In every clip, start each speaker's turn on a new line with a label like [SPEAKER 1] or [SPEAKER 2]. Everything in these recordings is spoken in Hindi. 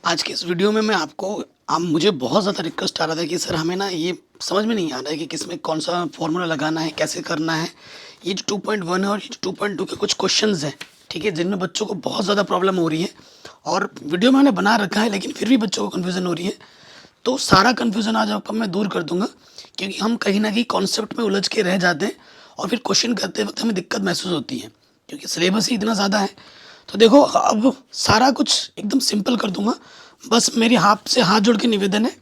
[SPEAKER 1] आज के इस वीडियो में मैं आपको मुझे बहुत ज़्यादा रिक्वेस्ट आ रहा था कि सर हमें ना ये समझ में नहीं आ रहा है कि किस में कौन सा फॉर्मूला लगाना है, कैसे करना है। ये जो 2.1 है और ये जो 2.2 के कुछ क्वेश्चंस हैं, ठीक है, जिनमें बच्चों को बहुत ज़्यादा प्रॉब्लम हो रही है और वीडियो मैंने बना रखा है लेकिन फिर भी बच्चों को कन्फ्यूज़न हो रही है। तो सारा कन्फ्यूज़न आज आपका मैं दूर कर दूँगा, क्योंकि हम कहीं न कहीं कॉन्सेप्ट में उलझ के रह जाते हैं और फिर क्वेश्चन करते वक़्त हमें दिक्कत महसूस होती है, क्योंकि सिलेबस ही इतना ज़्यादा है। तो देखो, अब सारा कुछ एकदम सिंपल कर दूँगा। बस मेरी हाथ से हाथ जोड़ के निवेदन है,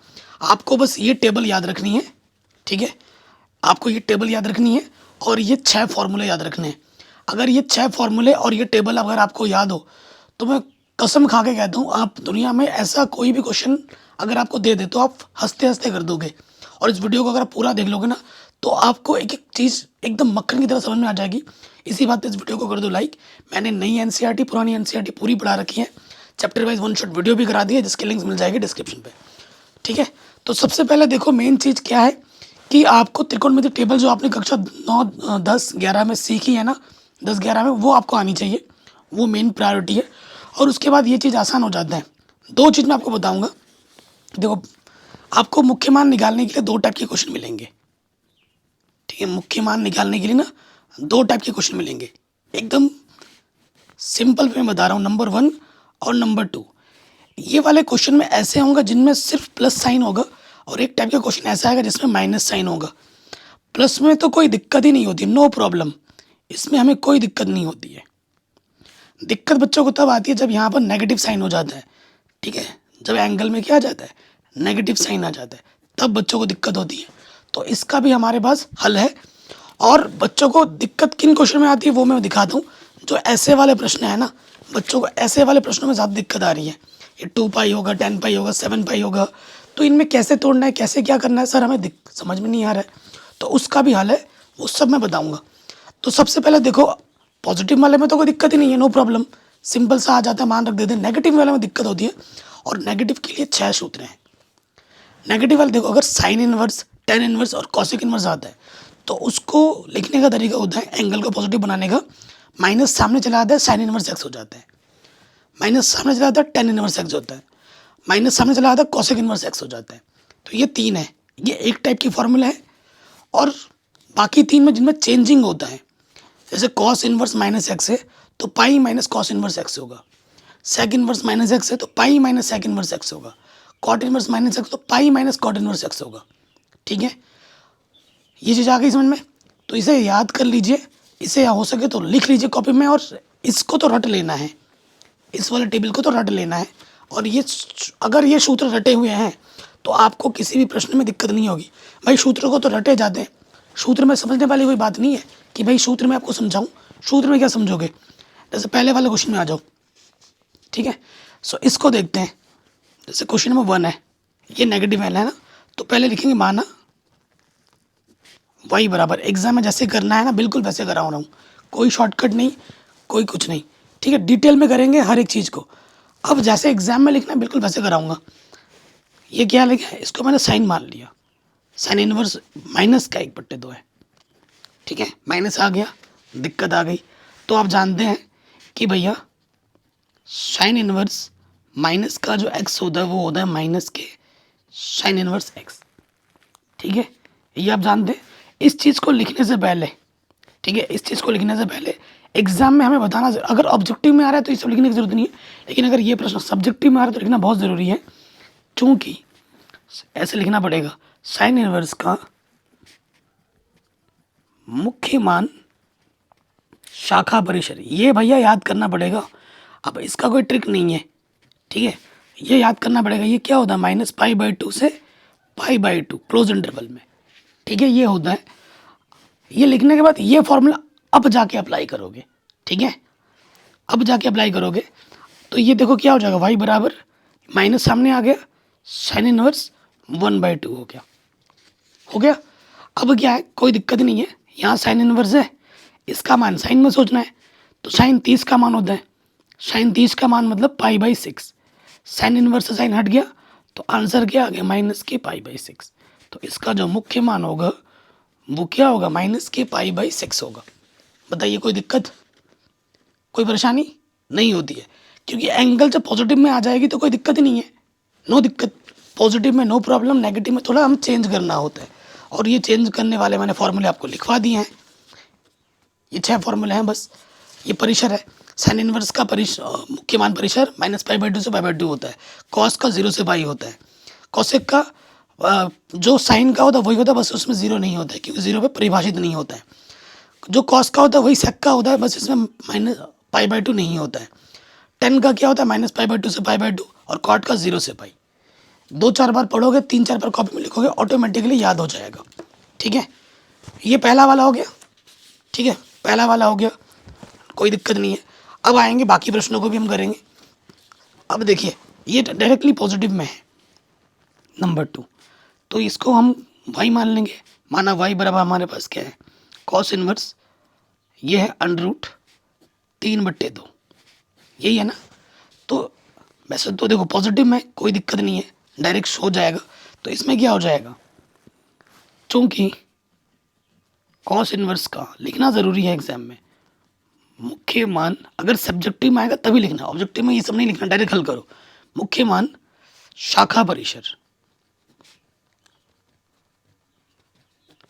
[SPEAKER 1] आपको बस ये टेबल याद रखनी है, ठीक है? आपको ये टेबल याद रखनी है और ये 6 फ़ॉर्मूले याद रखने हैं। अगर ये 6 फ़ॉर्मूले और ये टेबल अगर आपको याद हो, तो मैं कसम खा के कहता हूँ, आप दुनिया में ऐसा कोई भी क्वेश्चन अगर आपको दे दे, तो आप हँसते-हँसते कर दोगे। और इस वीडियो को अगर आप पूरा देख लोगे ना, तो आपको एक-एक चीज़ एकदम मक्खन की तरह समझ में आ जाएगी। इसी बात पे इस वीडियो को कर दो लाइक। मैंने नई एनसीईआरटी, पुरानी एनसीईआरटी पूरी पढ़ा रखी है। Chapter wise one shot video भी करा दी है, जिसकी लिंक्स मिल जाएगी डिस्क्रिप्शन पे, ठीक है? तो सबसे पहले देखो, मेन चीज़ क्या है कि आपको त्रिकोणमिति टेबल जो आपने कक्षा 9, 10, 11 में सीखी है ना, 10-11 में, वो आपको आनी चाहिए। वो मेन प्रायोरिटी है और उसके बाद ये चीज़ आसान हो जाता है। 2 चीज़ मैं आपको बताऊँगा। देखो, आपको मुख्य मान निकालने के लिए 2 टाइप के क्वेश्चन मिलेंगे, ठीक है? मुख्य मान निकालने के लिए ना 2 टाइप के क्वेश्चन मिलेंगे। एकदम सिंपल वे में बता रहा हूँ, नंबर 1 और नंबर 2। ये वाले क्वेश्चन में ऐसे होंगे जिनमें सिर्फ प्लस साइन होगा और एक टाइप का क्वेश्चन ऐसा आएगा जिसमें माइनस साइन होगा। प्लस में तो कोई दिक्कत ही नहीं होती, नो प्रॉब्लम, इसमें हमें कोई दिक्कत नहीं होती है। दिक्कत बच्चों को तब आती है जब यहाँ पर नेगेटिव साइन हो जाता है, ठीक है? जब एंगल में क्या आ जाता है, नेगेटिव साइन आ जाता है, तब बच्चों को दिक्कत होती है। तो इसका भी हमारे पास हल है। और बच्चों को दिक्कत किन क्वेश्चन में आती है वो मैं दिखाता हूँ। जो ऐसे वाले प्रश्न है ना, बच्चों को ऐसे वाले प्रश्नों में ज़्यादा दिक्कत आ रही है। ये 2 पाई होगा, 10 पाई होगा, 7 पाई होगा, तो इनमें कैसे तोड़ना है, कैसे क्या करना है सर, हमें समझ में नहीं आ रहा है। तो उसका भी हल है, वो सब मैं बताऊँगा। तो सबसे पहले देखो, पॉजिटिव वाले में तो कोई दिक्कत ही नहीं है, नो प्रॉब्लम, सिंपल सा आ जाता है, मान रख देते हैं। नेगेटिव वाले में दिक्कत होती है और नेगेटिव के लिए 6 सूत्र हैं। नेगेटिव वाले देखो, अगर साइन इनवर्स, टेन इनवर्स और कॉसिक इनवर्स आता है, तो उसको लिखने का तरीका होता है एंगल को पॉजिटिव बनाने का। माइनस सामने चला आता है, साइन इनवर्स एक्स हो जाता है। माइनस सामने चला आता है, टेन इनवर्स एक्स होता है। माइनस सामने चला आता है, कॉसिक इनवर्स एक्स हो जाता है। तो ये 3 है, ये एक टाइप की फॉर्मूला है। और बाकी 3 में जिनमें चेंजिंग होता है, जैसे कॉस इनवर्स माइनस एक्स है तो pi minus cos inverse x होगा। सेक इनवर्स माइनस एक्स है तो pi minus sec inverse x होगा। कॉट इनवर्स माइनस एक्स तो pi minus cot inverse x होगा, ठीक है? ये चीज़ आ गई समझ में? तो इसे याद कर लीजिए, इसे हो सके तो लिख लीजिए कॉपी में, और इसको तो रट लेना है, इस वाले टेबल को तो रट लेना है। और ये अगर ये सूत्र रटे हुए हैं तो आपको किसी भी प्रश्न में दिक्कत नहीं होगी। भाई सूत्र को तो रटे जाते हैं, सूत्र में समझने वाली कोई बात नहीं है कि भाई सूत्र में आपको समझाऊं। सूत्र में क्या समझोगे? जैसे पहले वाले क्वेश्चन में आ जाओ, ठीक है? सो इसको देखते हैं। जैसे क्वेश्चन नंबर 1 है, ये नेगेटिव है ना, तो पहले लिखेंगे माना y बराबर, एग्जाम में जैसे करना है ना बिल्कुल वैसे करा रहा हूँ, कोई शॉर्टकट नहीं, कोई कुछ नहीं, ठीक है? डिटेल में करेंगे हर एक चीज़ को। अब जैसे एग्जाम में लिखना है बिल्कुल वैसे कराऊंगा। ये क्या लिखा है, इसको मैंने साइन मान लिया। साइन इनवर्स माइनस का 1/2 है, ठीक है? माइनस आ गया, दिक्कत आ गई। तो आप जानते हैं कि भैया साइन इनवर्स माइनस का जो x होता है वो होता है माइनस के साइन इनवर्स x, ठीक है? ये आप जानते हैं। इस चीज़ को लिखने से पहले, ठीक है, इस चीज़ को लिखने से पहले एग्जाम में हमें बताना, अगर ऑब्जेक्टिव में आ रहा है तो ये सब लिखने की जरूरत नहीं है, लेकिन अगर ये प्रश्न सब्जेक्टिव में आ रहा है तो लिखना बहुत ज़रूरी है। चूँकि ऐसे लिखना पड़ेगा, साइन इनवर्स का मुख्य मान शाखा परिसर, ये भैया याद करना पड़ेगा। अब इसका कोई ट्रिक नहीं है, ठीक है? ये याद करना पड़ेगा। ये क्या होता है, -π/2 से π/2 क्लोज इंटरवल में, ठीक है? ये होता है। ये लिखने के बाद ये फॉर्मूला अब जाके अप्लाई करोगे, ठीक है? अब जाके अप्लाई करोगे तो ये देखो क्या हो जाएगा, y बराबर माइनस सामने आ गया, साइन इनवर्स 1/2 हो गया, हो गया। अब क्या है, कोई दिक्कत नहीं है, यहाँ साइन इनवर्स है, इसका मान साइन में सोचना है, तो साइन 30 का मान होता है। साइन 30 का मान मतलब π/6, साइन इनवर्स से साइन हट गया तो आंसर क्या आ गया, -π/6। तो इसका जो मुख्य मान होगा वो क्या होगा, -π/6 होगा। बताइए, कोई दिक्कत, कोई परेशानी नहीं होती है। क्योंकि एंगल जब पॉजिटिव में आ जाएगी तो कोई दिक्कत ही नहीं है, नो दिक्कत। पॉजिटिव में नो प्रॉब्लम, नेगेटिव में थोड़ा हम चेंज करना होता है, और ये चेंज करने वाले मैंने फॉर्मूले आपको लिखवा दिए हैं। ये 6 फॉर्मूले हैं बस। ये परिसर है, साइन इनवर्स का मुख्य मान परिसर -π/2 से π/2 होता है। कॉस का 0 से पाई होता है। कॉसेक का जो साइन का होता है वही होता है, बस उसमें 0 नहीं होता है क्योंकि 0 पे परिभाषित नहीं होता है। जो कॉस का होता है वही सेक का होता है, बस इसमें -π/2 नहीं होता है। टेन का क्या होता है -π/2 से π/2, और कॉट का 0 से पाई। 2-4 बार पढ़ोगे, 3-4 बार कॉपी में लिखोगे, ऑटोमेटिकली याद हो जाएगा। ठीक है, ये पहला वाला हो गया। ठीक है, पहला वाला हो गया, कोई दिक्कत नहीं है। अब आएंगे बाकी प्रश्नों को भी हम करेंगे। अब देखिए, ये डायरेक्टली पॉजिटिव में है नंबर 2, तो इसको हम y मान लेंगे। माना y बराबर हमारे पास क्या है, कॉस इनवर्स, ये है √3/2, यही है ना। तो वैसे तो देखो पॉजिटिव में कोई दिक्कत नहीं है, डायरेक्ट हो जाएगा। तो इसमें क्या हो जाएगा, चूँकि कॉस इनवर्स का लिखना ज़रूरी है एग्जाम में, मुख्य मान अगर सब्जेक्टिव में आएगा तभी लिखना, ऑब्जेक्टिव में ये सब नहीं लिखना, डायरेक्ट हल करो। मुख्य मान शाखा परिसर,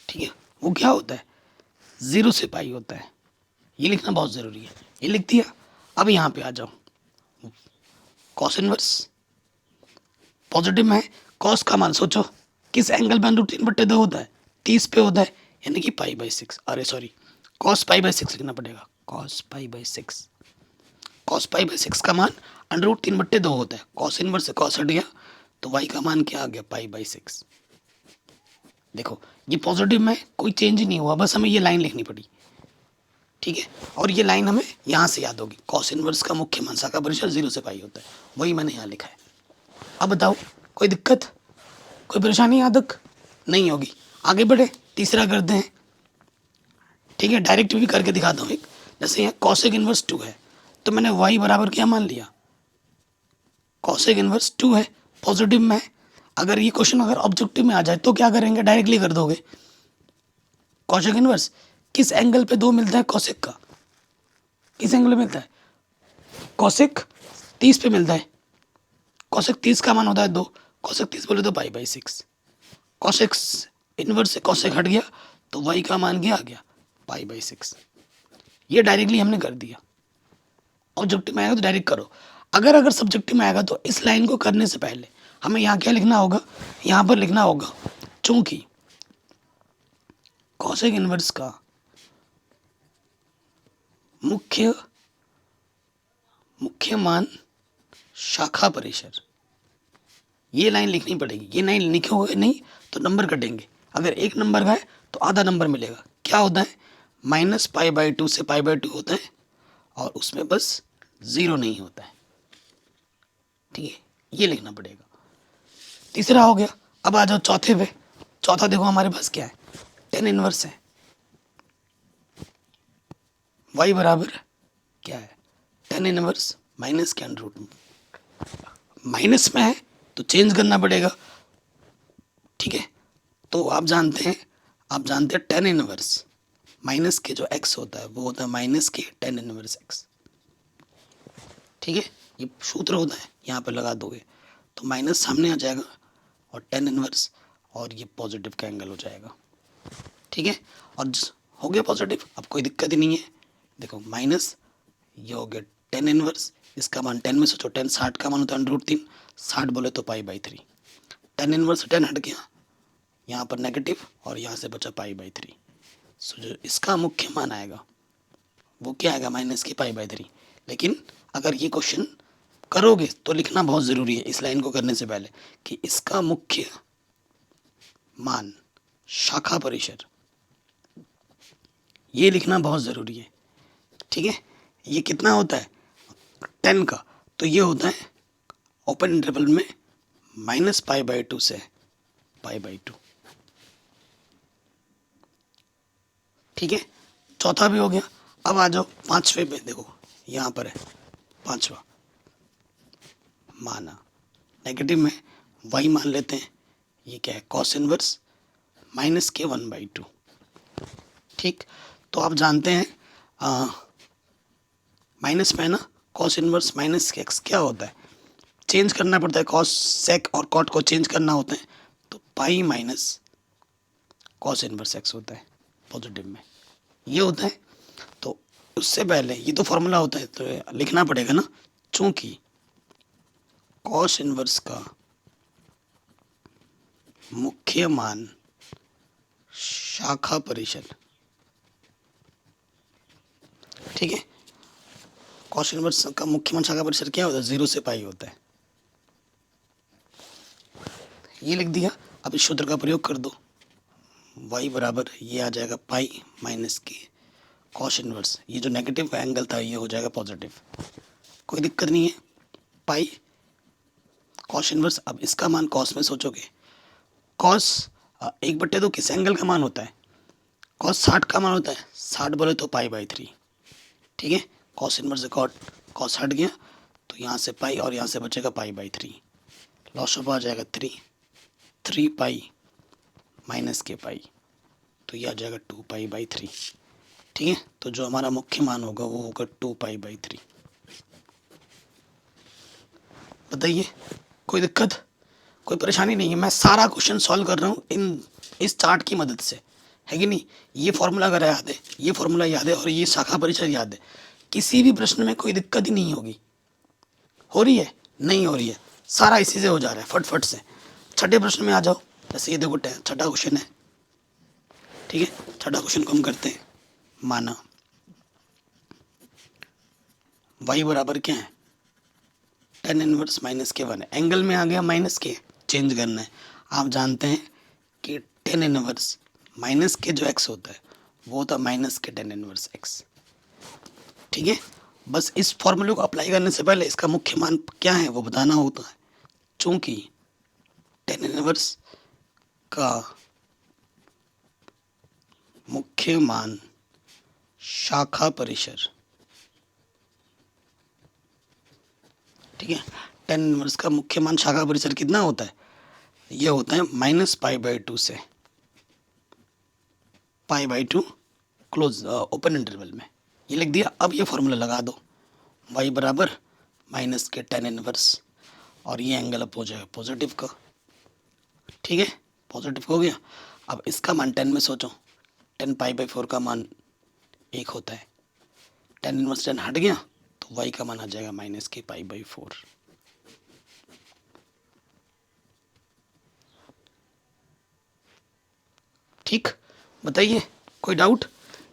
[SPEAKER 1] ठीक है, वो क्या होता है 0 से पाई होता है। ये लिखना बहुत ज़रूरी है, ये लिख दिया। अब यहाँ पे आ जाओ, कॉस इनवर्स पॉजिटिव में है, कॉस का मान सोचो किस एंगल पे √3/2 होता है, 30 पे होता है, यानी कि π/6। अरे सॉरी, cos π/6 लिखना पड़ेगा, cos π/6। cos π/6 का मान √3/2 होता है। cos इनवर्स से cos हट गया तो y का मान क्या आ गया, π/6। देखो ये पॉजिटिव में कोई चेंज नहीं हुआ, बस हमें ये लाइन लिखनी पड़ी। ठीक है, और ये लाइन हमें यहाँ से याद होगी, cos इनवर्स का मुख्य मान शाखा परिसर 0 से पाई होता है, वही मैंने यहाँ लिखा है। अब बताओ कोई दिक्कत, कोई परेशानी यहाँ तक नहीं होगी। आगे बढ़े, तीसरा करते हैं। ठीक है, डायरेक्ट भी करके दिखाता हूँ एक। जैसे यहाँ कॉसेक इनवर्स 2 है, तो मैंने y बराबर क्या मान लिया, कॉसेक इनवर्स 2 है, पॉजिटिव में है। अगर ये क्वेश्चन अगर ऑब्जेक्टिव में आ जाए तो क्या करेंगे, डायरेक्टली कर दोगे। कॉसेक इनवर्स किस एंगल पे 2 मिलता है, कॉसेक का किस एंगल पे मिलता है, कॉसेक 30 पे मिलता है। कॉसेक 30 का मान होता है 2, कॉसेक 30 बोले तो π/6। कॉसेक इनवर्स से कॉसेक हट गया तो y का मान क्या आ गया, π/6। ये डायरेक्टली हमने कर दिया। ऑब्जेक्टिव में आएगा तो डायरेक्ट करो। अगर सब्जेक्टिव में आएगा तो इस लाइन को करने से पहले हमें यहाँ क्या लिखना होगा, यहाँ पर लिखना होगा, चूंकि कॉसेक इनवर्स का मुख्य मान शाखा परिसर, ये लाइन लिखनी पड़ेगी। ये लाइन लिखोगे नहीं तो नंबर कटेंगे। अगर एक नंबर का है तो आधा नंबर मिलेगा। क्या होता है, -π/2 से π/2 होता है, और उसमें बस 0 नहीं होता है। ठीक है, ये लिखना पड़ेगा। तीसरा हो गया। अब आ जाओ चौथे पे। चौथा देखो हमारे पास क्या है, tan इनवर्स है, y बराबर क्या है, tan इनवर्स माइनस के √, माइनस में है तो चेंज करना पड़ेगा। ठीक है, तो आप जानते हैं tan इनवर्स माइनस के जो x होता है वो होता है माइनस के tan इनवर्स x। ठीक है, ये सूत्र होता है, यहाँ पे लगा दोगे तो माइनस सामने आ जाएगा और tan इनवर्स, और ये पॉजिटिव का एंगल हो जाएगा। ठीक है, और हो गया पॉजिटिव, अब कोई दिक्कत ही नहीं है। देखो माइनस, ये हो गया tan इनवर्स, इसका मान 10 में सोचो, 10 60 का मान होता है √3, 60 बोले तो π/3। tan इनवर्स से 10 हट गया, यहाँ पर नेगेटिव, और यहाँ से बचा π/3। सो जो इसका मुख्य मान आएगा वो क्या आएगा, माइनस के π/3। लेकिन अगर ये क्वेश्चन करोगे तो लिखना बहुत ज़रूरी है इस लाइन को करने से पहले कि इसका मुख्य मान शाखा परिसर, ये लिखना बहुत ज़रूरी है। ठीक है, ये कितना होता है 10 का, तो ये होता है ओपन इंटरवल में -π/2 से π/2। ठीक है, चौथा भी हो गया। अब आ जाओ पांचवे पे। देखो यहाँ पर है पांचवा, माना नेगेटिव में y मान लेते हैं, ये क्या है, कॉस इनवर्स माइनस के 1/2। ठीक, तो आप जानते हैं माइनस में है ना, कॉस इनवर्स माइनस के एक्स क्या होता है, चेंज करना पड़ता है, कॉस सेक और कॉट को चेंज करना होता है, तो pi minus cos inverse x होता है पॉजिटिव में, ये होता है। तो उससे पहले ये तो फॉर्मूला होता है तो लिखना पड़ेगा ना, चूंकि कॉस इनवर्स का मुख्य मान शाखा परिसर, ठीक है, कॉस इनवर्स का मुख्य मान शाखा परिसर क्या होता है, 0 से पाई होता है, ये लिख दिया। अब इस सूत्र का प्रयोग कर दो, y बराबर ये आ जाएगा पाई माइनस के कॉस इनवर्स, ये जो नेगेटिव एंगल था ये हो जाएगा पॉजिटिव, कोई दिक्कत नहीं है, पाई कॉस इनवर्स। अब इसका मान कॉस में सोचोगे, कॉस 1/2 किस एंगल का मान होता है, कॉस 60 का मान होता है, 60 बोले तो पाई/3, ठीक है, कॉस इनवर्स से कॉस हट गया तो यहाँ से पाई और यहाँ से बचेगा पाई/3, लॉस ऑफ आ जाएगा 3 पाई माइनस के पाई, तो ये आ जाएगा 2 पाई/3, ठीक है। तो जो हमारा मुख्य मान होगा वो होगा 2 पाई/3। बताइए कोई दिक्कत, कोई परेशानी नहीं है, मैं सारा क्वेश्चन सॉल्व कर रहा हूँ इस चार्ट की मदद से, है कि नहीं। ये फॉर्मूला अगर याद है, ये फॉर्मूला याद है और ये शाखा परिसर याद है, किसी भी प्रश्न में कोई दिक्कत ही नहीं होगी। हो रही है, नहीं हो रही है, सारा इसी से हो जा रहा है फटफट से। छठे प्रश्न में आ जाओ, जैसे ये देखो छठा क्वेश्चन है, ठीक है, छठा क्वेश्चन को हम करते हैं। माना y बराबर क्या है, tan इनवर्स माइनस के 1 है, एंगल में आ गया माइनस के, चेंज करना है। आप जानते हैं कि tan इनवर्स माइनस के जो x होता है वो होता है माइनस के tan इनवर्स x, ठीक है। बस इस फॉर्मूले को अप्लाई करने से पहले इसका मुख्य मान क्या है वो बताना होता है, चूंकि tan इनवर्स का मुख्य मान शाखा परिसर, ठीक है, tan इनवर्स का मुख्य मान शाखा परिसर कितना होता है, ये होता है -पाई/2 से पाई/2 क्लोज ओपन इंटरवल में, ये लिख दिया। अब ये फॉर्मूला लगा दो, y बराबर माइनस के tan इनवर्स और ये एंगल अप हो जाएगा पॉजिटिव का, ठीक है, पॉजिटिव हो गया। अब इसका मान 10 में सोचो, 10 पाई/4 का मान 1 होता है, tan इनवर्स 10 हट गया तो y का मान आ जाएगा माइनस के पाई/4। ठीक, बताइए कोई डाउट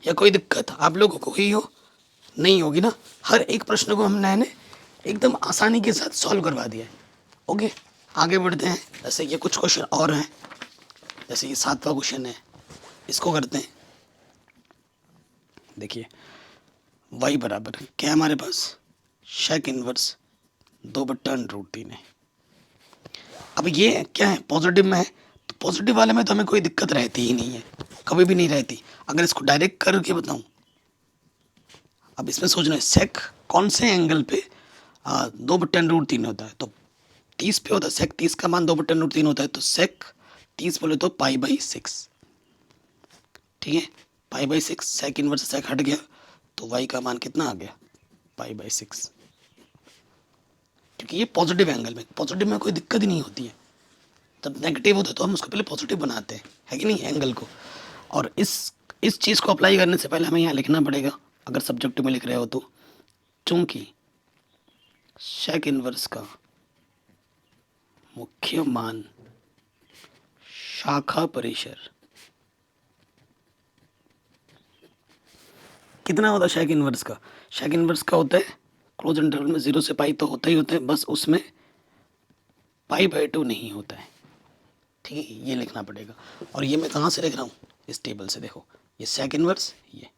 [SPEAKER 1] या कोई दिक्कत आप लोगों को हुई हो, नहीं होगी ना। हर एक प्रश्न को हमने एकदम आसानी के साथ सॉल्व करवा दिया है। ओके, आगे बढ़ते हैं। जैसे ये कुछ क्वेश्चन और हैं, जैसे ये 7वां क्वेश्चन है, इसको करते हैं। देखिए y बराबर क्या है हमारे पास, शेक इनवर्स 2/√3 है। अब ये क्या है, पॉजिटिव में है, तो पॉजिटिव वाले में तो हमें कोई दिक्कत रहती ही नहीं है, कभी भी नहीं रहती। अगर इसको डायरेक्ट करके बताऊं, अब इसमें सोचना है सेक कौन से एंगल पे 2/√3 होता है, तो 30 पे होता है, सेक 30 का मान 2/√3 होता है, तो सेक 30 बोले तो पाई/6, ठीक है, पाई/6, सेक इनवर्स सेक हट गया तो y का मान कितना आ गया, पाई/6, क्योंकि ये पॉजिटिव एंगल में, पॉजिटिव में कोई दिक्कत ही नहीं होती है। जब नेगेटिव होता है तो हम उसको पहले पॉजिटिव बनाते हैं, है कि नहीं, एंगल को। और इस चीज़ को अप्लाई करने से पहले हमें यहाँ लिखना पड़ेगा, अगर सब्जेक्ट में लिख रहे हो तो, चूंकि शेक इनवर्स का मुख्य मान शाखा परिसर कितना होता है, शेक इनवर्स का, शेक इनवर्स का होता है क्लोज इंटरवल में 0 से पाई तो होता ही होता है, बस उसमें पाई/2 नहीं होता है, ठीक है, ये लिखना पड़ेगा। और ये मैं कहाँ से लिख रहा हूँ, इस टेबल से, देखो ये शेक इनवर्स, ये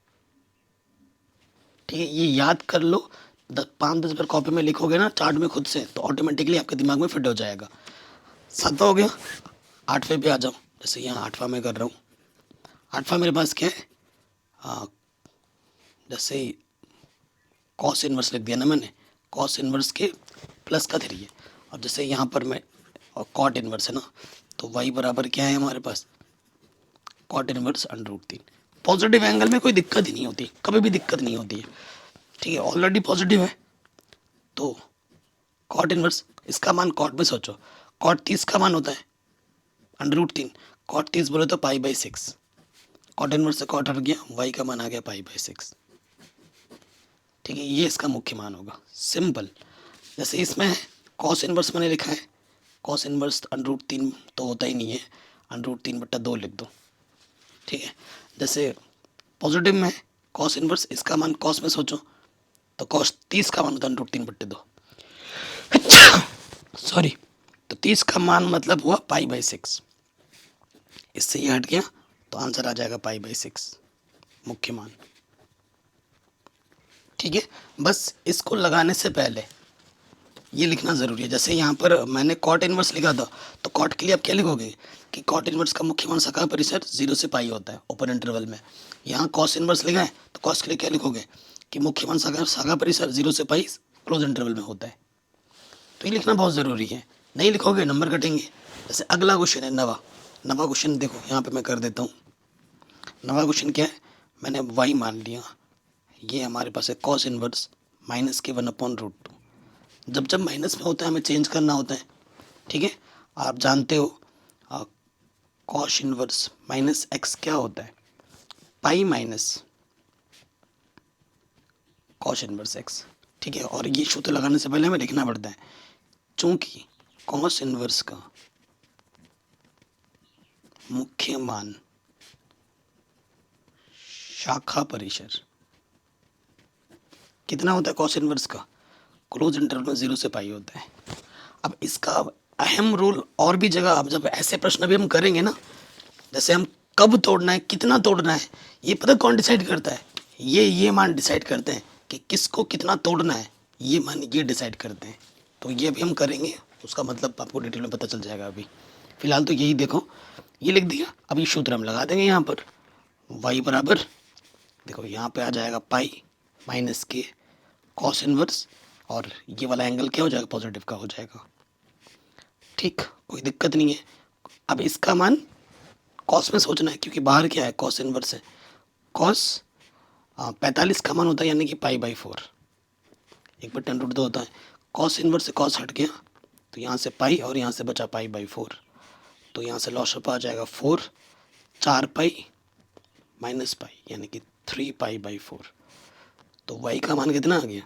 [SPEAKER 1] ठीक है, ये याद कर लो। 5-10 बार कॉपी में लिखोगे ना चार्ट में खुद से, तो ऑटोमेटिकली आपके दिमाग में फिट हो जाएगा। 7वां हो गया, 8वें पे आ जाओ। जैसे यहाँ 8वां में कर रहा हूँ, 8वां मेरे पास क्या है, जैसे कॉस इनवर्स लिख दिया ना मैंने, कॉस इनवर्स के प्लस का 3 है, और जैसे यहाँ पर मैं कॉट इनवर्स है ना, तो y बराबर क्या है हमारे पास, कॉट इनवर्स √3। पॉजिटिव एंगल में कोई दिक्कत ही नहीं होती, कभी भी दिक्कत नहीं होती है, ठीक है, ऑलरेडी पॉजिटिव है तो कॉट इनवर्स, इसका मान कॉट में सोचो, कॉट 30 का मान होता है √3, कॉट 30 बोले तो π/6, कॉट इनवर्स से कॉट हट गया, वाई का मान आ गया π/6। ठीक है, ये इसका मुख्य मान होगा, सिंपल। जैसे इसमें है कॉस इनवर्स मैंने लिखा है, कॉस इनवर्स √3 तो होता ही नहीं है, √3/2 लिख दो। ठीक है, जैसे पॉजिटिव में कॉस इनवर्स, इसका मान कॉस में सोचो तो कॉस 30 का मान होता है √3/2, सॉरी, तो 30 का मान मतलब हुआ π/6, इससे ये हट गया तो आंसर आ जाएगा π/6 मुख्य मान। ठीक है, बस इसको लगाने से पहले ये लिखना ज़रूरी है। जैसे यहाँ पर मैंने कॉट इनवर्स लिखा था, तो कॉट के लिए आप क्या लिखोगे कि कॉट इनवर्स का मुख्य मान शाखा परिसर 0 से पाई होता है ओपन इंटरवल में। यहाँ कॉस इनवर्स लिखा है तो कॉस के लिए क्या लिखोगे कि मुख्य मान शाखा परिसर 0 से पाई क्लोज इंटरवल में होता है। तो ये लिखना बहुत ज़रूरी है, नहीं लिखोगे नंबर कटेंगे। जैसे अगला क्वेश्चन है नवा क्वेश्चन, देखो यहाँ पर मैं कर देता हूँ। नवा क्वेश्चन क्या है, मैंने वाई मान लिया, ये हमारे पास है कॉस इनवर्स -1/√2। जब माइनस में होता है हमें चेंज करना होता है। ठीक है, आप जानते हो कॉस इनवर्स -x क्या होता है, pi minus cos inverse x। ठीक है, और ये सूत्र लगाने से पहले हमें लिखना पड़ता है, चूंकि कॉस इनवर्स का मुख्य मान शाखा परिसर कितना होता है, कॉस इनवर्स का क्लोज इंटरवल में 0 से पाई होता है। अब इसका अहम रोल और भी जगह, अब जब ऐसे प्रश्न भी हम करेंगे ना, जैसे हम कब तोड़ना है, कितना तोड़ना है, ये पता कौन डिसाइड करता है, ये मान डिसाइड करते हैं कि किसको कितना तोड़ना है, ये मान ये डिसाइड करते हैं। तो ये अभी हम करेंगे, उसका मतलब आपको डिटेल में पता चल जाएगा। अभी फिलहाल तो यही देखो, ये लिख दिया। अब ये सूत्र हम लगा देंगे यहाँ पर, y बराबर, देखो यहाँ पे आ जाएगा पाई माइनस के कॉस इनवर्स, और ये वाला एंगल क्या हो जाएगा, पॉजिटिव का हो जाएगा। ठीक, कोई दिक्कत नहीं है। अब इसका मान कॉस में सोचना है, क्योंकि बाहर क्या है, कॉस इनवर्स है। कॉस 45 का मान होता है, यानी कि π/4, 1/10√2 होता है। कॉस इनवर्स से कॉस हट गया तो यहाँ से पाई और यहाँ से बचा π/4, तो यहाँ से लॉस आ जाएगा 4, 4 पाई माइनस पाई, यानी कि 3π/4। तो y का मान कितना आ गया,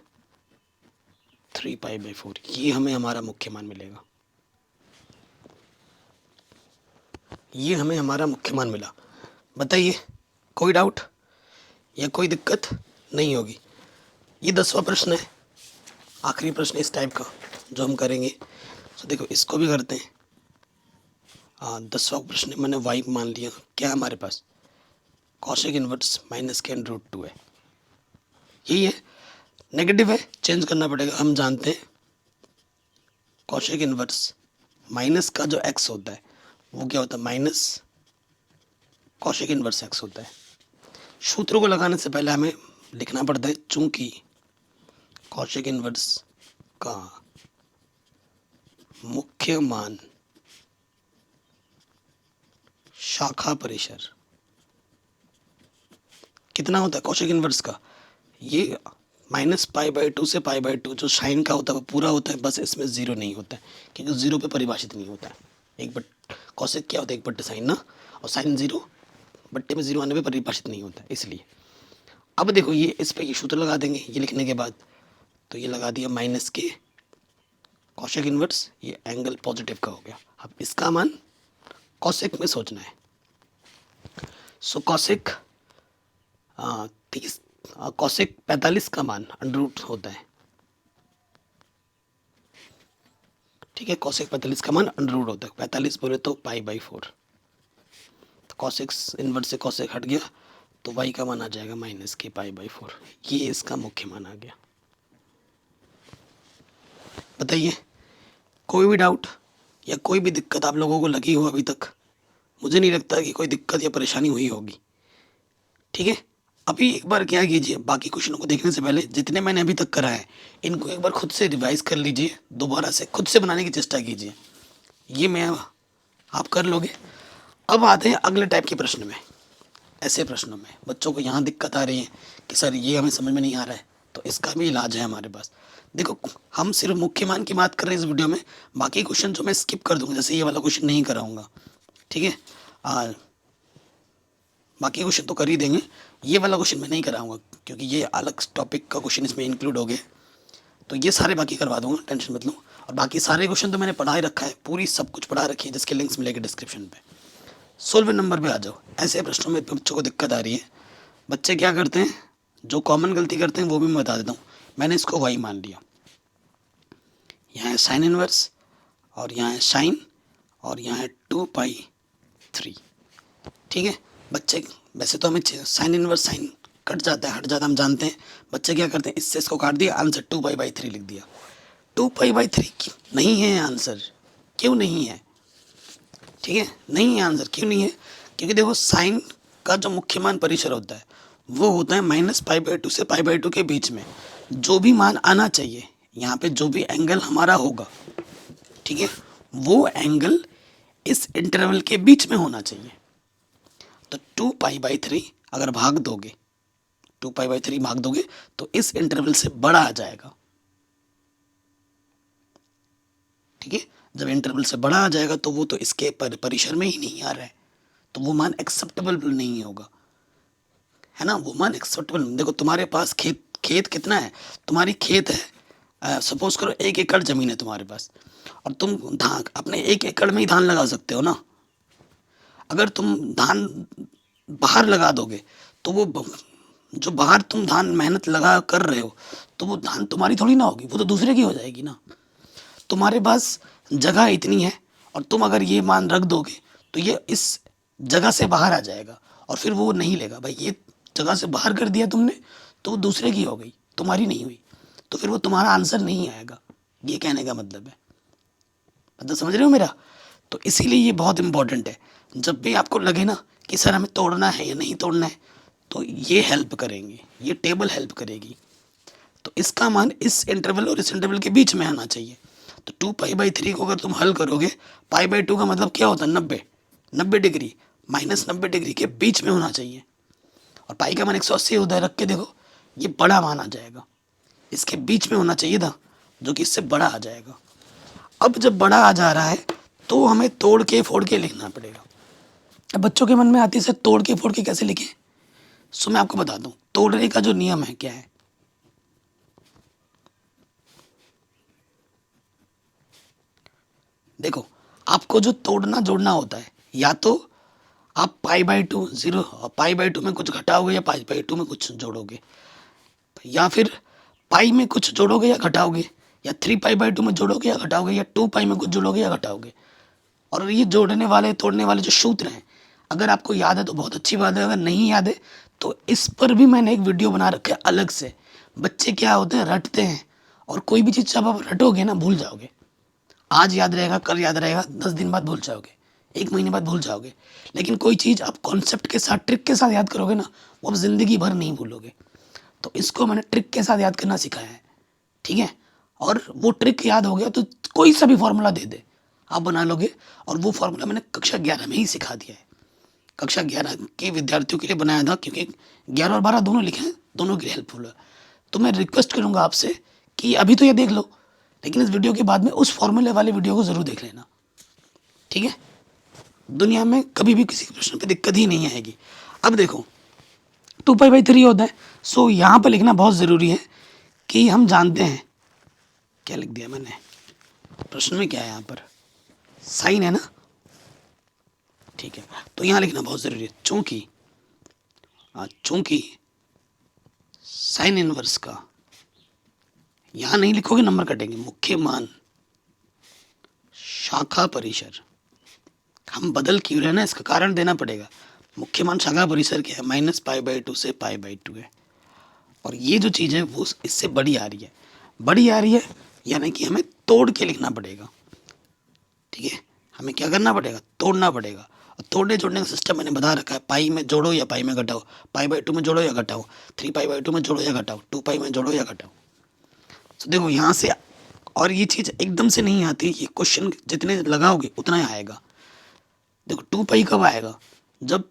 [SPEAKER 1] 3π/4। ये हमें हमारा मुख्य मान मिलेगा, ये हमें हमारा मुख्य मान मिला। बताइए कोई डाउट या कोई दिक्कत नहीं होगी। ये 10वां प्रश्न है, आखिरी प्रश्न इस टाइप का जो हम करेंगे। तो देखो इसको भी करते हैं। 10वां प्रश्न मैंने y मान लिया, क्या है हमारे पास, कॉसेक इनवर्स -√2 है, यही है। नेगेटिव है, चेंज करना पड़ेगा। हम जानते हैं कॉसेक इनवर्स माइनस का जो x होता है वो क्या होता है, माइनस कॉसेक इनवर्स x होता है। सूत्र को लगाने से पहले हमें लिखना पड़ता है, चूंकि कॉसेक इनवर्स का मुख्य मान शाखा परिसर कितना होता है, कॉसेक इनवर्स का, ये -π/2 से π/2 जो साइन का होता है वो पूरा होता है, बस इसमें 0 नहीं होता है, क्योंकि 0 पे परिभाषित नहीं होता है। कॉसेक क्या होता है, 1/sin ना, और साइन 0 बट्टे में 0 आने पे परिभाषित नहीं होता है, इसलिए। अब देखो ये इस पे ये सूत्र लगा देंगे, ये लिखने के बाद तो ये लगा दिया माइनस के कॉसेक इनवर्स, ये एंगल पॉजिटिव का हो गया। अब इसका मान कॉसेक में सोचना है। सो कॉसेक 45 का मान √, होता है। ठीक है, कॉसेक 45 का मान √, होता है। 45 बोले तो π/4, तो कॉसेक इनवर्स से कॉसेक हट गया तो y का मान आ जाएगा -π/4। ये इसका मुख्य मान आ गया। बताइए कोई भी डाउट या कोई भी दिक्कत आप लोगों को लगी हो अभी तक? मुझे नहीं लगता कि कोई दिक्कत या परेशानी हुई होगी। ठीक है, अभी एक बार क्या कीजिए, बाकी क्वेश्चनों को देखने से पहले जितने मैंने अभी तक करा है इनको एक बार खुद से रिवाइज कर लीजिए, दोबारा से खुद से बनाने की चेष्टा कीजिए। ये मैं आप कर लोगे। अब आते हैं अगले टाइप के प्रश्न में। ऐसे प्रश्नों में बच्चों को यहाँ दिक्कत आ रही है कि सर ये हमें समझ में नहीं आ रहा है, तो इसका भी इलाज है हमारे पास। देखो हम सिर्फ मुख्य मान की बात कर रहे हैं इस वीडियो में, बाकी क्वेश्चन जो मैं स्किप कर दूंगा, जैसे ये वाला क्वेश्चन नहीं कराऊंगा, ठीक है। बाकी क्वेश्चन तो कर ही देंगे, ये वाला क्वेश्चन मैं नहीं कराऊंगा क्योंकि ये अलग टॉपिक का क्वेश्चन इसमें इंक्लूड हो गया। तो ये सारे बाकी करवा दूंगा, टेंशन मत लो। और बाकी सारे क्वेश्चन तो मैंने पढ़ा ही रखा है, पूरी सब कुछ पढ़ा रखी है, जिसके लिंक्स मिलेंगे डिस्क्रिप्शन पे। 16वें नंबर पे आ जाओ। ऐसे प्रश्नों में बच्चों को दिक्कत आ रही है, बच्चे क्या करते हैं, जो कॉमन गलती करते हैं वो भी मैं बता देता हूँ। मैंने इसको वाई मान लिया, यहाँ है साइन इनवर्स और यहाँ है साइन और यहाँ है 2π3, ठीक है। बच्चे वैसे तो हमें साइन इनवर्स साइन कट जाता है, हट जाता है, हम जानते हैं। बच्चे क्या करते हैं, इससे इसको काट दिया, आंसर 2π/3 लिख दिया। 2π/3 नहीं है आंसर, क्यों नहीं है, ठीक है, नहीं है आंसर, क्यों नहीं है, क्योंकि देखो साइन का जो मुख्य मान परिसर होता है वो होता है -π/2 से π/2 के बीच में। जो भी मान आना चाहिए यहाँ पे, जो भी एंगल हमारा होगा, ठीक है, वो एंगल इस इंटरवल के बीच में होना चाहिए। तो 2π/3 अगर भाग दोगे, 2π/3 भाग दोगे तो इस इंटरवल से बड़ा आ जाएगा, ठीक है। जब इंटरवल से बड़ा आ जाएगा तो वो तो इसके परिसर में ही नहीं आ रहा है, तो वो मान एक्सेप्टेबल नहीं होगा, है ना, वो मान एक्सेप्टेबल। देखो तुम्हारे पास खेत कितना है, तुम्हारी खेत है, सपोज करो 1 एकड़ जमीन है तुम्हारे पास, और तुम धान अपने 1 एकड़ में ही धान लगा सकते हो ना। अगर तुम धान बाहर लगा दोगे तो वो जो बाहर तुम धान मेहनत लगा कर रहे हो तो वो धान तुम्हारी थोड़ी ना होगी, वो तो दूसरे की हो जाएगी ना। तुम्हारे पास जगह इतनी है और तुम अगर ये मान रख दोगे तो ये इस जगह से बाहर आ जाएगा और फिर वो नहीं लेगा। भाई ये जगह से बाहर कर दिया तुमने तो वो दूसरे की हो गई, तुम्हारी नहीं हुई, तो फिर वो तुम्हारा आंसर नहीं आएगा, ये कहने का मतलब है। मतलब समझ रहे हो मेरा। तो इसीलिए ये बहुत इंपॉर्टेंट है, जब भी आपको लगे ना कि सर हमें तोड़ना है या नहीं तोड़ना है, तो ये हेल्प करेंगे, ये टेबल हेल्प करेगी। तो इसका मान इस इंटरवल और इस इंटरवल के बीच में आना चाहिए। तो 2π/3 को अगर तुम हल करोगे, π/2 का मतलब क्या होता है, 90 डिग्री, -90 डिग्री के बीच में होना चाहिए। और पाई का मान 180 होता है, रख के देखो ये बड़ा मान आ जाएगा, इसके बीच में होना चाहिए था, जो कि इससे बड़ा आ जाएगा। अब जब बड़ा आ जा रहा है तो हमें तोड़ के फोड़ के लिखना पड़ेगा। अब बच्चों के मन में आती है सर तोड़ के फोड़ के कैसे लिखें, सो मैं आपको बताता हूँ तोड़ने का जो नियम है क्या है। देखो आपको जो तोड़ना जोड़ना होता है, या तो आप π/2 0 π/2 में कुछ घटाओगे या π/2 में कुछ जोड़ोगे, या फिर पाई में कुछ जोड़ोगे या घटाओगे, या 3π/2 में जोड़ोगे या घटाओगे, या 2π में कुछ जोड़ोगे या घटाओगे। और ये जोड़ने वाले तोड़ने वाले जो सूत्र हैं, अगर आपको याद है तो बहुत अच्छी बात है, अगर नहीं याद है तो इस पर भी मैंने एक वीडियो बना रखा है अलग से। बच्चे क्या होते हैं, रटते हैं, और कोई भी चीज़ जब आप रटोगे ना भूल जाओगे। आज याद रहेगा, कल याद रहेगा, 10 दिन बाद भूल जाओगे, 1 महीने बाद भूल जाओगे। लेकिन कोई चीज़ आप कॉन्सेप्ट के साथ, ट्रिक के साथ याद करोगे ना, वो आप ज़िंदगी भर नहीं भूलोगे। तो इसको मैंने ट्रिक के साथ याद करना सिखाया है, ठीक है। और वो ट्रिक याद हो गया तो कोई सा भी फॉर्मूला दे दे आप बना लोगे। और वो फार्मूला मैंने कक्षा 11 में ही सिखा दिया है, कक्षा 11 के विद्यार्थियों के लिए बनाया था, क्योंकि 11 और 12 दोनों लिखे हैं, दोनों के लिए हेल्पफुल है। तो मैं रिक्वेस्ट करूँगा आपसे कि अभी तो ये देख लो, लेकिन इस वीडियो के बाद में उस फॉर्मूले वाले वीडियो को ज़रूर देख लेना, ठीक है। दुनिया में कभी भी किसी प्रश्न पे दिक्कत ही नहीं आएगी। अब देखो 2π/3 होता है, सो यहाँ पर लिखना बहुत ज़रूरी है कि हम जानते हैं, क्या लिख दिया मैंने, प्रश्न में क्या है यहाँ पर, साइन है ना, ठीक है। तो यहाँ लिखना बहुत ज़रूरी है, चूंकि साइन इनवर्स का, यहाँ नहीं लिखोगे नंबर कटेंगे, मुख्य मान शाखा परिसर, हम बदल क्यों रहे ना, इसका कारण देना पड़ेगा। मुख्य मान शाखा परिसर क्या है, -π/2 से π/2 है, और ये जो चीज़ है वो इससे बड़ी आ रही है, यानी कि हमें तोड़ के लिखना पड़ेगा, ठीक है। हमें क्या करना पड़ेगा, तोड़ना पड़ेगा। और तोड़ने जोड़ने का सिस्टम मैंने बता रखा है, पाई में जोड़ो या पाई में घटाओ, π/2 में जोड़ो या घटाओ, 3π/2 में जोड़ो या घटाओ, 2π में जोड़ो या घटाओ। तो देखो यहाँ से, और ये चीज़ एकदम से नहीं आती, ये क्वेश्चन जितने लगाओगे उतना ही आएगा। देखो 2π कब आएगा, जब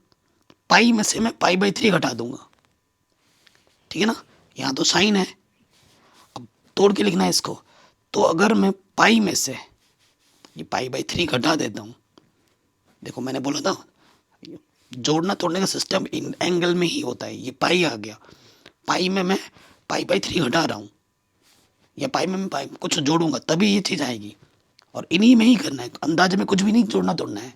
[SPEAKER 1] पाई में से मैं π/3 घटा दूंगा, ठीक है ना। यहाँ तो साइन है, अब तोड़ के लिखना है इसको। तो अगर मैं पाई में से ये पाई बाई 3 घटा देता हूँ, देखो मैंने बोला था जोड़ना तोड़ने का सिस्टम इन एंगल में ही होता है। ये पाई आ गया, पाई में मैं पाई बाई 3 घटा रहा हूँ, या पाई में मैं पाई कुछ जोड़ूंगा तभी ये चीज़ आएगी, और इन्हीं में ही करना है, अंदाजे में कुछ भी नहीं जोड़ना तोड़ना है।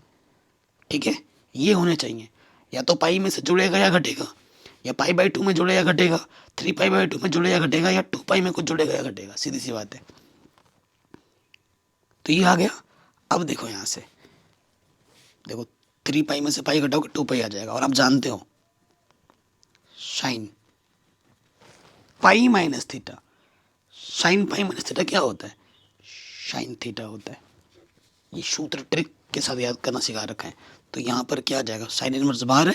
[SPEAKER 1] ठीक है, ये होने चाहिए। या तो पाई में से जुड़ेगा या घटेगा, या पाई बाई 2 में जुड़े या घटेगा, 3 पाई बाई 2 में जुड़े या घटेगा, या 2 पाई में कुछ जुड़ेगा या घटेगा, सीधी सी बात है। तो ये आ गया। अब देखो यहाँ से, देखो 3 पाई में से पाई घटाओगे 2 पाई आ जाएगा। और आप जानते हो sine pi minus theta, sine pi minus theta क्या होता है? साइन थीटा होता है। ये सूत्र ट्रिक के साथ याद करना सिखा रखा है। तो यहाँ पर क्या आ जाएगा, साइन इनवर्स बाहर है,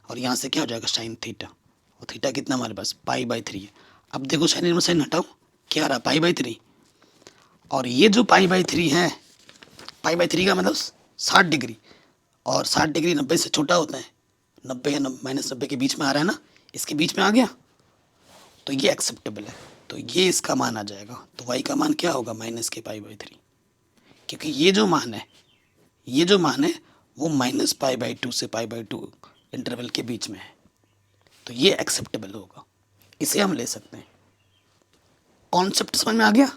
[SPEAKER 1] और यहाँ से क्या हो जाएगा साइन थीटा, और थीटा कितना हमारे पास पाई बाई 3 है। अब देखो साइन इनवर्स साइन हटाओ, क्या आ रहा पाई बाई 3, और ये जो पाई बाई 3 है, पाई बाई 3 का मतलब 60 डिग्री, और 60 डिग्री 90 से छोटा होता है, 90 या -90 के बीच में आ रहा है ना, इसके बीच में आ गया तो ये एक्सेप्टेबल है। तो ये इसका मान आ जाएगा। तो वाई का मान क्या होगा माइनस के पाई बाई 3, क्योंकि ये जो मान है, ये जो मान है वो माइनस पाई बाई 2 से पाई बाई 2 इंटरवल के बीच में है। तो ये एक्सेप्टेबल होगा, इसे हम ले सकते हैं। कॉन्सेप्ट समझ में आ गया?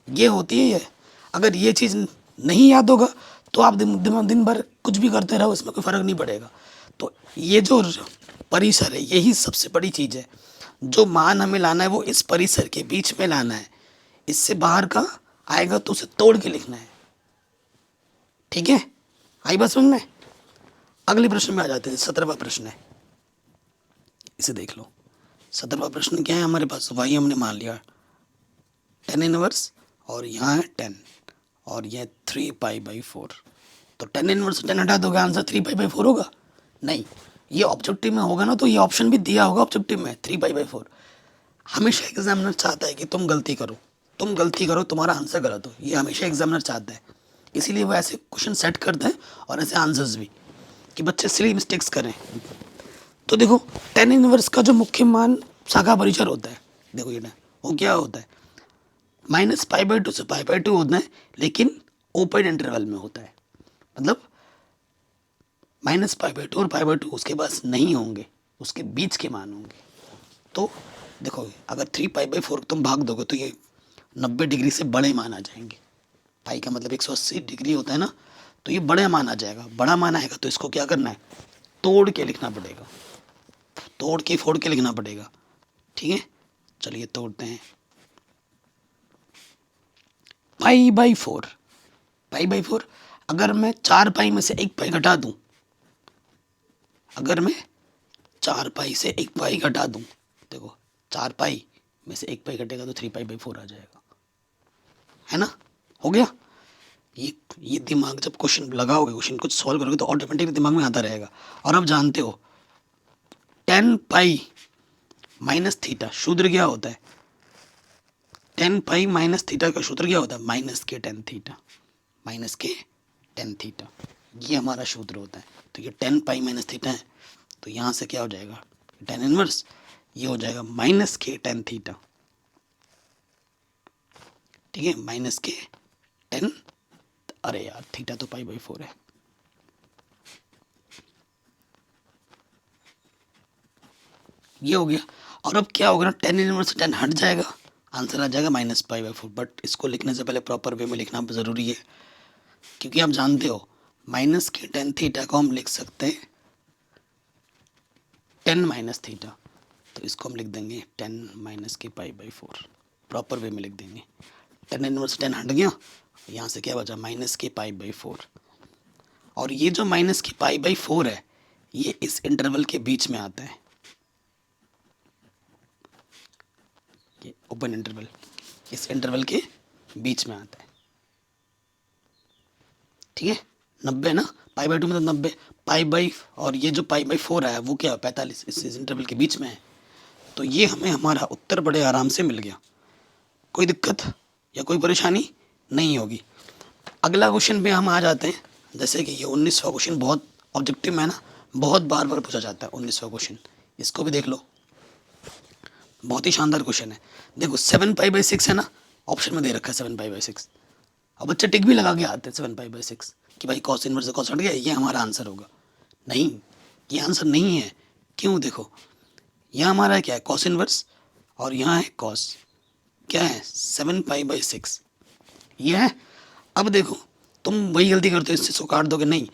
[SPEAKER 1] ये होती है ये। अगर ये चीज़ नहीं याद होगा तो आप दिन भर कुछ भी करते रहो, इसमें कोई फ़र्क नहीं पड़ेगा। तो ये जो परिसर है यही सबसे बड़ी चीज़ है। जो मान हमें लाना है वो इस परिसर के बीच में लाना है, इससे बाहर का आएगा तो उसे तोड़ के लिखना है। ठीक है, आई बात समझ में? अगले प्रश्न में आ जाते हैं। 17वां प्रश्न है, इसे देख लो। 17वां प्रश्न क्या है हमारे पास? वाई हमने मान लिया 10 इनवर्स, और यहाँ है 10, और यह 3 पाई बाई 4। तो 10 इनवर्स 10 हटा दोगे, आंसर 3 पाई बाई 4 होगा? नहीं, ये ऑब्जेक्टिव में होगा ना, तो ये ऑप्शन भी दिया होगा ऑब्जेक्टिव में 3 पाई बाई 4। हमेशा एग्जामिनर चाहता है कि तुम गलती करो, तुम गलती करो, तुम्हारा आंसर गलत हो। ये हमेशा एग्जामिनर चाहता है, इसीलिए वो ऐसे क्वेश्चन सेट करते हैं और ऐसे आंसर्स भी, कि बच्चे सिली मिस्टेक्स करें। तो देखो 10 इनवर्स का जो मुख्य मान शाखा परिचर होता है, देखो ये वो क्या होता है, माइनस पाई बाई 2 से पाई बाई 2 होता है, लेकिन ओपन इंटरवल में होता है। मतलब माइनस पाई बाई 2 और पाई बाई 2 उसके पास नहीं होंगे, उसके बीच के मान होंगे। तो देखो अगर 3 पाई बाई 4 तुम भाग दोगे तो ये 90 डिग्री से बड़े मान आ जाएंगे। पाई का मतलब 180 डिग्री होता है ना, तो ये बड़ा मान आ जाएगा। बड़ा मान आएगा तो इसको क्या करना है, तोड़ के लिखना पड़ेगा, तोड़ के फोड़ के लिखना पड़ेगा। ठीक है, चलिए तोड़ते हैं। पाई बाई 4, पाई बाई 4, अगर मैं 4 पाई में से 1 पाई घटा दूं, अगर मैं 4 पाई से 1 पाई घटा दूं, देखो 4 पाई में से 1 पाई घटेगा तो 3 पाई बाई 4 आ जाएगा, है ना? हो गया। ये दिमाग जब क्वेश्चन लगाओगे, क्वेश्चन कुछ सॉल्व करोगे तो ऑटोमेटिकली दिमाग में आता रहेगा। और अब जानते हो 10 पाई माइनस थीटा सूत्र क्या होता है? 10 पाई माइनस थीटा का सूत्र क्या होता है? माइनस के 10 थीटा, माइनस के 10 थीटा, ये हमारा सूत्र होता है। तो ये 10 पाई माइनस थीटा है, तो यहाँ से क्या हो जाएगा 10 इनवर्स, ये हो जाएगा माइनस के 10 थीटा। ठीक है, माइनस के 10, अरे यार थीटा तो पाई बाई 4 है। ये हो गया। और अब क्या होगा ना, 10 इनवर्स 10 हट जाएगा, आंसर आ जाएगा माइनस पाई बाई 4। बट इसको लिखने से पहले प्रॉपर वे में लिखना ज़रूरी है, क्योंकि आप जानते हो माइनस के 10 थीटा को हम लिख सकते हैं 10 माइनस थीटा, तो इसको हम लिख देंगे 10 माइनस के पाई बाई 4, प्रॉपर वे में लिख देंगे। 10 इनवर्स 10 हट गया, यहाँ से क्या बचा माइनस के पाई बाई 4। और ये जो माइनस के पाई बाई 4 है ये इस इंटरवल के बीच में आता है, ये ओपन इंटरवल इस इंटरवल के बीच में आता है। ठीक है, 90 ना, पाई बाई 2 मतलब 90, पाई बाई, और ये जो पाई बाई 4 आया वो क्या है 45, इस इंटरवल के बीच में है। तो ये हमें हमारा उत्तर बड़े आराम से मिल गया, कोई दिक्कत या कोई परेशानी नहीं होगी। अगला क्वेश्चन पे हम आ जाते हैं। जैसे कि ये 19वां क्वेश्चन बहुत ऑब्जेक्टिव में है ना, बहुत बार बार पूछा जाता है 19वां क्वेश्चन, इसको भी देख लो। बहुत ही शानदार क्वेश्चन है। देखो 7 पाई/6 है ना, ऑप्शन में दे रखा है 7 पाई/6। अब बच्चे टिक भी लगा के आते हैं 7 पाई/6 कि भाई कॉस इनवर्स से कॉस हट गया, ये हमारा आंसर होगा। नहीं, ये आंसर नहीं है। क्यों? देखो यहाँ हमारा क्या है, कॉस इनवर्स, और यहाँ है कॉस, क्या है 7 पाई/6 ये है। अब देखो तुम वही गलती करते हो, इससे काट दोगे। नहीं,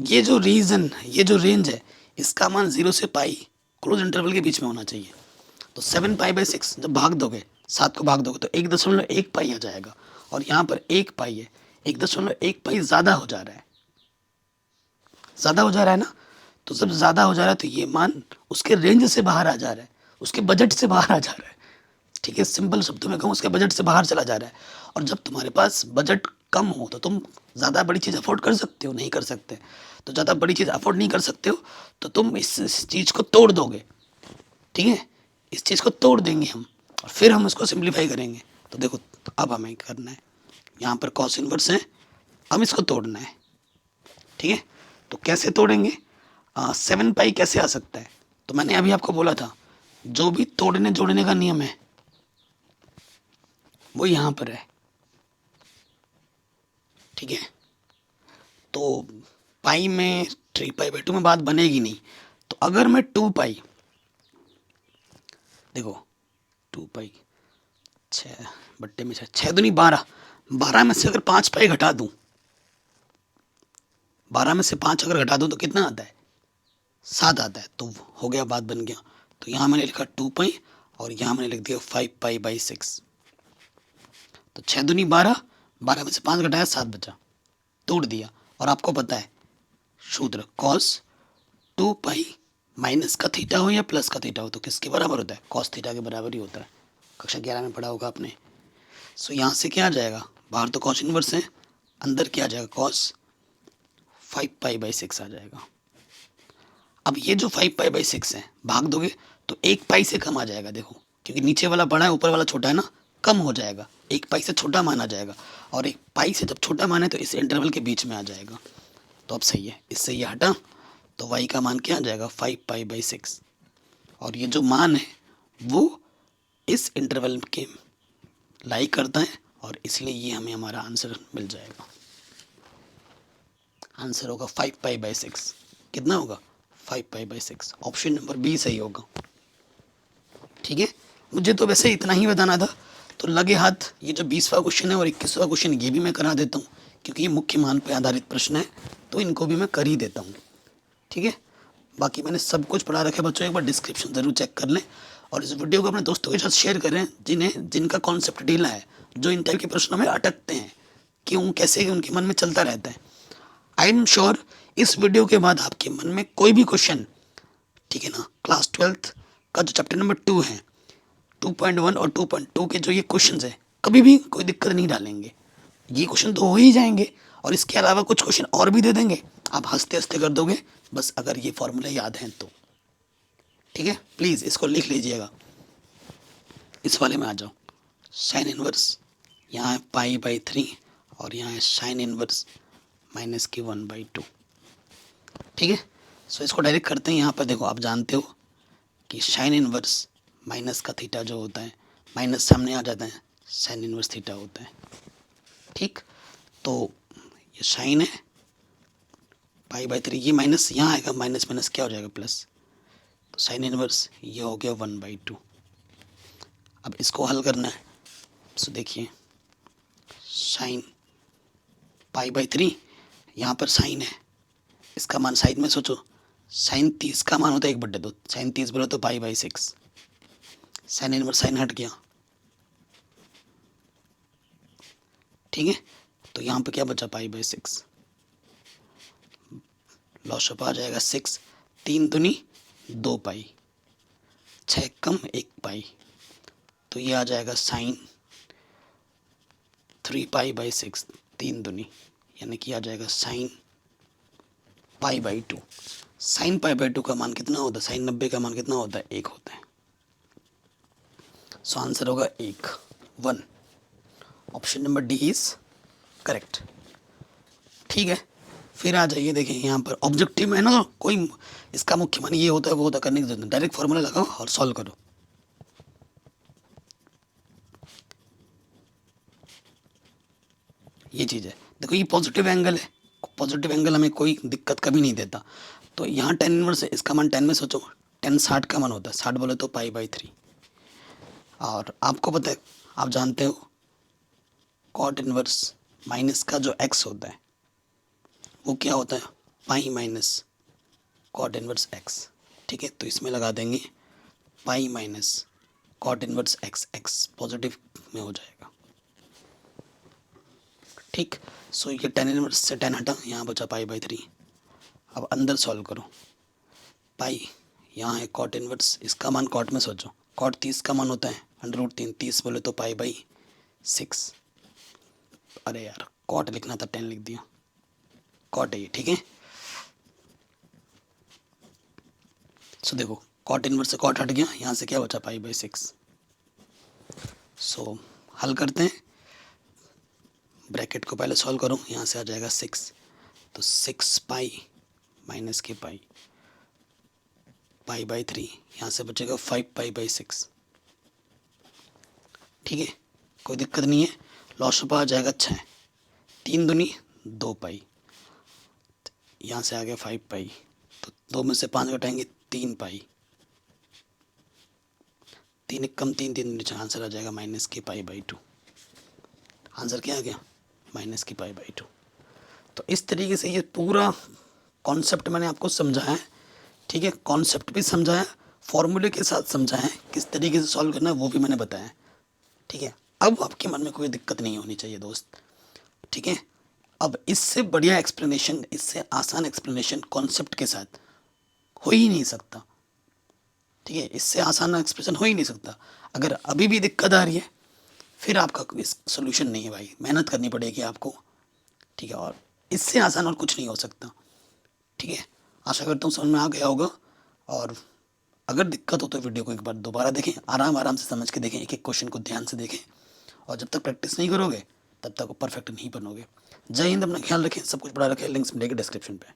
[SPEAKER 1] ये जो रीजन, ये जो रेंज है, इसका मान 0 से पाई क्लोज इंटरवल के बीच में होना चाहिए। तो 7 पाई/6 जब भाग दोगे, 7 को भाग दोगे तो 1.1 पाई आ जाएगा, और यहाँ पर 1 पाई है, 1.1 पाई ज़्यादा हो जा रहा है, ज़्यादा हो जा रहा है ना। तो जब ज़्यादा हो जा रहा है तो ये मान उसके रेंज से बाहर आ जा रहा है, उसके बजट से बाहर आ जा रहा है। ठीक है, सिंपल शब्दों में कहूँ, उसके बजट से बाहर चला जा रहा है। और जब तुम्हारे पास बजट कम हो तो तुम ज़्यादा बड़ी चीज़ अफोर्ड कर सकते हो? नहीं कर सकते। तो ज़्यादा बड़ी चीज़ अफोर्ड नहीं कर सकते हो तो तुम इस चीज़ को तोड़ दोगे। ठीक है, इस चीज़ को तोड़ देंगे हम, और फिर हम इसको सिंप्लीफाई करेंगे। तो देखो अब हमें करना है, यहाँ पर कॉस इनवर्स है, हम इसको तोड़ना है। ठीक है, तो कैसे तोड़ेंगे? 7 पाई कैसे आ सकता है? तो मैंने अभी आपको बोला था, जो भी तोड़ने जोड़ने का नियम है वो यहाँ पर है। ठीक है, तो पाई में 3 पाई/2 में बात बनेगी नहीं। तो अगर मैं 2 पाई, देखो 2 पाई 6/6, 6 दूनी 12, 12 में से अगर 5 पाई घटा दूं, 12 में से 5 अगर घटा दूं तो कितना आता है? 7 आता है। तो हो गया, बात बन गया। तो यहाँ मैंने लिखा 2 पाई, और यहाँ मैंने लिख दिया 5 पाई/6। तो 6 दूनी 12, 12 में से 5 घटाया 7 बचा, तोड़ दिया। और आपको पता है सूत्र, कॉस 2 पाई माइनस का थीटा हो या प्लस का थीटा हो तो किसके बराबर होता है? कॉस थीटा के बराबर ही होता है। कक्षा 11 में पढ़ा होगा आपने। सो यहाँ से क्या आ जाएगा, बाहर तो कॉस इनवर्स है, अंदर क्या आ जाएगा, कॉस 5 पाई/6 आ जाएगा। अब ये जो 5 पाई/6 है, भाग दोगे तो 1 पाई से कम आ जाएगा। देखो, क्योंकि नीचे वाला बड़ा है, ऊपर वाला छोटा है ना, कम हो जाएगा, 1 पाई से छोटा माना जाएगा। और 1 पाई से जब छोटा माने तो इस इंटरवल के बीच में आ जाएगा। तो अब सही है, इससे ये हटा तो y का मान क्या आ जाएगा, 5 पाई/6। और ये जो मान है वो इस इंटरवल के लाई करता है, और इसलिए ये हमें हमारा आंसर मिल जाएगा। आंसर होगा 5 पाई/6। कितना होगा? 5 पाई/6। ऑप्शन नंबर बी सही होगा। ठीक है, मुझे तो वैसे इतना ही बताना था। तो लगे हाथ ये जो 20वां क्वेश्चन है और 21वां क्वेश्चन ये भी मैं करा देता हूँ, क्योंकि ये मुख्य मान पर आधारित प्रश्न है, तो इनको भी मैं कर ही देता हूँ। ठीक है, बाकी मैंने सब कुछ पढ़ा रखा है बच्चों, एक बार डिस्क्रिप्शन ज़रूर चेक कर लें, और इस वीडियो को अपने दोस्तों के साथ शेयर करें जिनका कॉन्सेप्ट ढीला है, जो इन टाइप के प्रश्नों में अटकते हैं, क्यों कैसे उनके मन में चलता रहता है। आई एम श्योर इस वीडियो के बाद आपके मन में कोई भी क्वेश्चन, ठीक है ना, क्लास 12th का जो चैप्टर नंबर 2 है, 2.1 और 2.2 के जो ये क्वेश्चन है, कभी भी कोई दिक्कत नहीं डालेंगे। ये क्वेश्चन तो हो ही जाएंगे, और इसके अलावा कुछ क्वेश्चन और भी दे देंगे, आप हंसते हंसते कर दोगे, बस अगर ये फॉर्मूला याद हैं तो। ठीक है, प्लीज़ इसको लिख लीजिएगा। इस वाले में आ जाओ, साइन इनवर्स, यहाँ है पाई/3, और यहाँ है साइन इनवर्स माइनस की 1/2। ठीक है, सो इसको डायरेक्ट करते हैं। यहाँ पर देखो, आप जानते हो कि साइन इनवर्स माइनस का थीटा जो होता है, माइनस सामने आ जाता है, साइन इनवर्स थीटा होता है। ठीक, तो ये साइन है पाई/3, ये माइनस यहाँ आएगा, माइनस माइनस क्या हो जाएगा, प्लस। तो साइन इनवर्स ये हो गया 1/2। अब इसको हल करना है। सो देखिए, साइन पाई/3, यहाँ पर साइन है, इसका मान साइड में सोचो, साइन 30 का मान होता है 1/2, साइन 30 बोलो तो पाई/6, साइन इनवर्स साइन हट गया। ठीक है, तो यहाँ पर क्या बचा, पाई/6, लॉस आ जाएगा 6, 3 दूनी 2 पाई, 6 कम 1 पाई, तो ये आ जाएगा साइन 3 पाई/6, 3 दूनी, यानी कि आ जाएगा साइन पाई/2। साइन पाई/2 का मान कितना होता है, साइन 90 का मान कितना होता है, 1 होता है। सो आंसर होगा 1। Option number D is correct. ठीक है, फिर आ जाइए, देखिए यहाँ पर ऑब्जेक्टिव में है ना, कोई इसका मुख्य मान ये होता है वो होता है, करने की जरूरत नहीं, डायरेक्ट फॉर्मूला लगाओ और सॉल्व करो। ये चीज़ है। देखो ये पॉजिटिव एंगल है, पॉजिटिव एंगल हमें कोई दिक्कत कभी नहीं देता। तो यहाँ टेन इनवर्स है, इसका मान 10 में सोचो, 10 60 का मान होता है, 60 बोले तो π/3। और आपको पता है, आप जानते हो कॉट इनवर्स माइनस का जो x होता है वो क्या होता है, pi minus cot inverse x। ठीक है, तो इसमें लगा देंगे pi minus cot inverse x positive में हो जाएगा। ठीक, सो ये 10 इनवर्स से 10 हटा, यहाँ बचा π/3। अब अंदर सॉल्व करो, पाई यहाँ है कॉट इनवर्स, इसका मान कॉट में सोचो, कॉट 30 का मान होता है √3, 30 बोले तो π/6। अरे यार कॉट लिखना था, 10 लिख दिया, कॉट है ये। ठीक है, सो देखो कॉट इनवर्स से कॉट हट गया, यहाँ से क्या बचा π/6। सो हल करते हैं, ब्रैकेट को पहले सॉल्व करो, यहाँ से आ जाएगा 6, तो 6 पाई माइनस के पाई, π/3, यहाँ से बचेगा 5 π/6। ठीक है, कोई दिक्कत नहीं है, लॉस आ जाएगा। अच्छा है, 3 दूनी 2 पाई, यहाँ से आ गया 5 पाई, तो 2 में से 5 घटाएंगे 3 पाई, 3 कम 3 3 नीचे, आंसर आ जाएगा -π/2। आंसर क्या आ गया, -π/2। तो इस तरीके से ये पूरा कॉन्सेप्ट मैंने आपको समझाया है। ठीक है, कॉन्सेप्ट भी समझाया, फॉर्मूले के साथ समझाया है, किस तरीके से सॉल्व करना है वो भी मैंने बताया। ठीक है, अब आपके मन में कोई दिक्कत नहीं होनी चाहिए दोस्त। ठीक है, अब इससे बढ़िया एक्सप्लेनेशन, इससे आसान एक्सप्लेनेशन कॉन्सेप्ट के साथ हो ही नहीं सकता। ठीक है, इससे आसान एक्सप्रेशन हो ही नहीं सकता। अगर अभी भी दिक्कत आ रही है फिर आपका कोई सोल्यूशन नहीं है भाई, मेहनत करनी पड़ेगी आपको। ठीक है, और इससे आसान और कुछ नहीं हो सकता। ठीक है, आशा करता हूँ समझ में आ गया होगा। और अगर दिक्कत हो तो वीडियो को एक बार दोबारा देखें, आराम से समझ के देखें, एक एक क्वेश्चन को ध्यान से देखें। और जब तक प्रैक्टिस नहीं करोगे तब तक परफेक्ट नहीं बनोगे। जय हिंद, अपना ख्याल रखें, सब कुछ पढ़ा रखें, लिंक्स मिलेंगे डिस्क्रिप्शन पे।